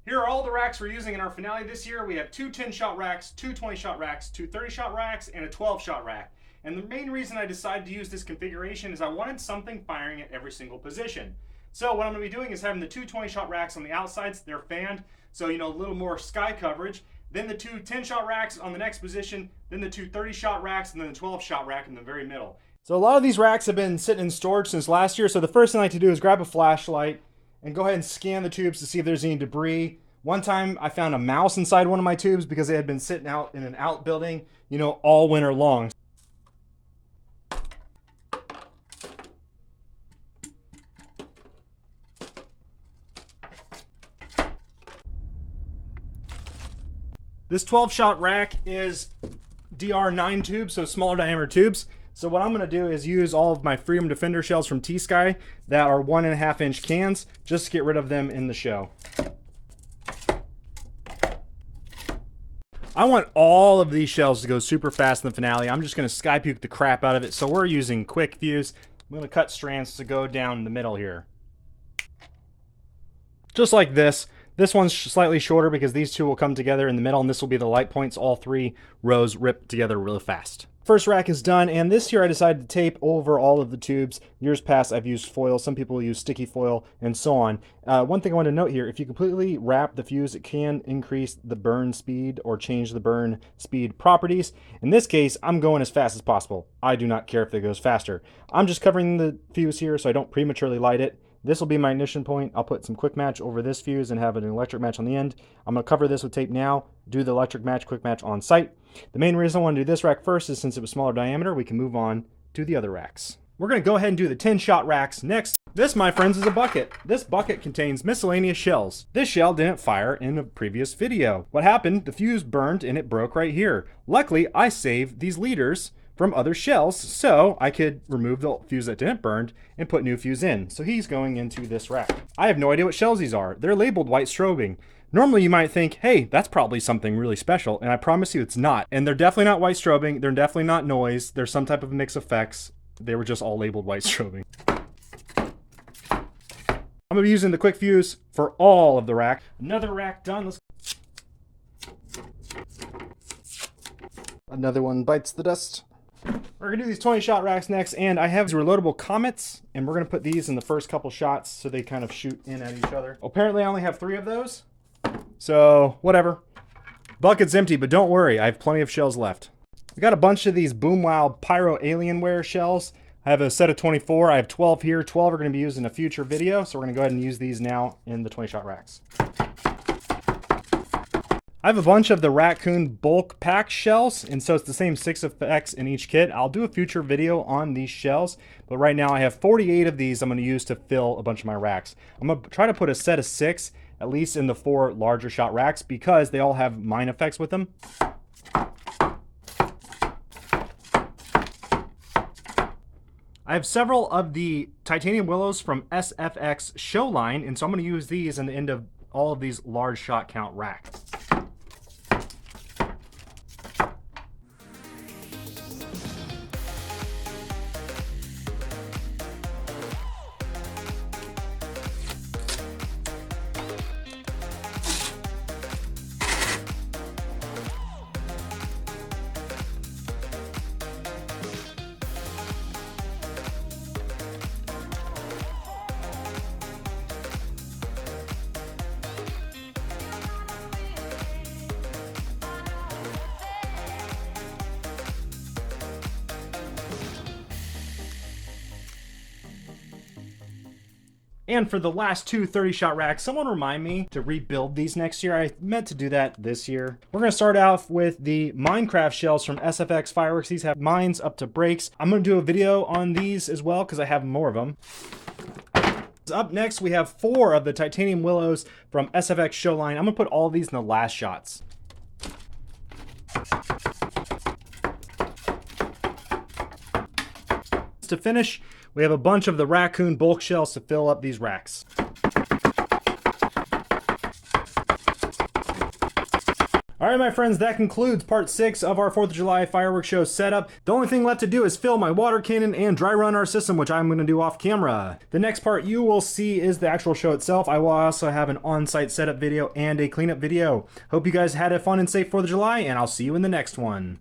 Here are all the racks we're using in our finale this year. We have two 10-shot racks, two 20-shot racks, two 30-shot racks, and a 12-shot rack. And the main reason I decided to use this configuration is I wanted something firing at every single position. So what I'm going to be doing is having the two 20-shot racks on the outsides. They're fanned, so a little more sky coverage. Then the two 10-shot racks on the next position, then the two 30-shot racks, and then the 12-shot rack in the very middle. So a lot of these racks have been sitting in storage since last year, so the first thing I like to do is grab a flashlight and go ahead and scan the tubes to see if there's any debris. One time I found a mouse inside one of my tubes because it had been sitting out in an outbuilding, all winter long. This 12-shot rack is DR9 tubes, so smaller diameter tubes. So what I'm going to do is use all of my Freedom Defender shells from T-Sky that are 1.5 inch cans just to get rid of them in the show. I want all of these shells to go super fast in the finale. I'm just going to sky puke the crap out of it. So we're using quick fuse. I'm going to cut strands to go down the middle here. Just like this. This one's slightly shorter because these two will come together in the middle, and this will be the light points. All three rows rip together really fast. First rack is done, and this year I decided to tape over all of the tubes. Years past I've used foil, some people use sticky foil, and so on. One thing I want to note here, if you completely wrap the fuse, it can increase the burn speed or change the burn speed properties. In this case, I'm going as fast as possible. I do not care if it goes faster. I'm just covering the fuse here so I don't prematurely light it. This will be my ignition point. I'll put some quick match over this fuse and have an electric match on the end. I'm going to cover this with tape now, do the electric match, quick match on site. The main reason I want to do this rack first is since it was smaller diameter, we can move on to the other racks. We're going to go ahead and do the 10-shot racks next. This, my friends, is a bucket. This bucket contains miscellaneous shells. This shell didn't fire in a previous video. What happened? The fuse burned and it broke right here. Luckily, I saved these leaders from other shells, so I could remove the fuse that didn't burn and put new fuse in. So he's going into this rack. I have no idea what shells these are. They're labeled white strobing. Normally you might think, hey, that's probably something really special, and I promise you it's not. And they're definitely not white strobing. They're definitely not noise. They're some type of mix effects. They were just all labeled white strobing. I'm gonna be using the quick fuse for all of the rack. Another rack done. Another one bites the dust. We're going to do these 20-shot racks next, and I have these reloadable comets, and we're going to put these in the first couple shots so they kind of shoot in at each other. Apparently, I only have 3 of those, so whatever. Bucket's empty, but don't worry, I have plenty of shells left. We got a bunch of these Boom Wow Pyro Alienware shells. I have a set of 24. I have 12 here. 12 are going to be used in a future video, so we're going to go ahead and use these now in the 20-shot racks. I have a bunch of the Raccoon bulk pack shells, and so it's the same 6 effects in each kit. I'll do a future video on these shells, but right now I have 48 of these I'm going to use to fill a bunch of my racks. I'm going to try to put a set of 6, at least in the 4 larger shot racks, because they all have mine effects with them. I have several of the titanium willows from SFX show line, and so I'm going to use these in the end of all of these large shot count racks. And for the last two 30-shot racks, someone remind me to rebuild these next year. I meant to do that this year. We're going to start off with the Minecraft shells from SFX Fireworks. These have mines up to breaks. I'm going to do a video on these as well because I have more of them. Up next, we have 4 of the titanium willows from SFX Showline. I'm going to put all of these in the last shots. To finish, we have a bunch of the Raccoon bulk shells to fill up these racks. All All right, my friends, that concludes part 6 of our 4th of July fireworks show setup. The only thing left to do is fill my water cannon and dry run our system, which I'm going to do off camera. The next part you will see is the actual show itself. I will also have an on-site setup video and a cleanup video. Hope you guys had a fun and safe 4th of July, and I'll see you in the next one.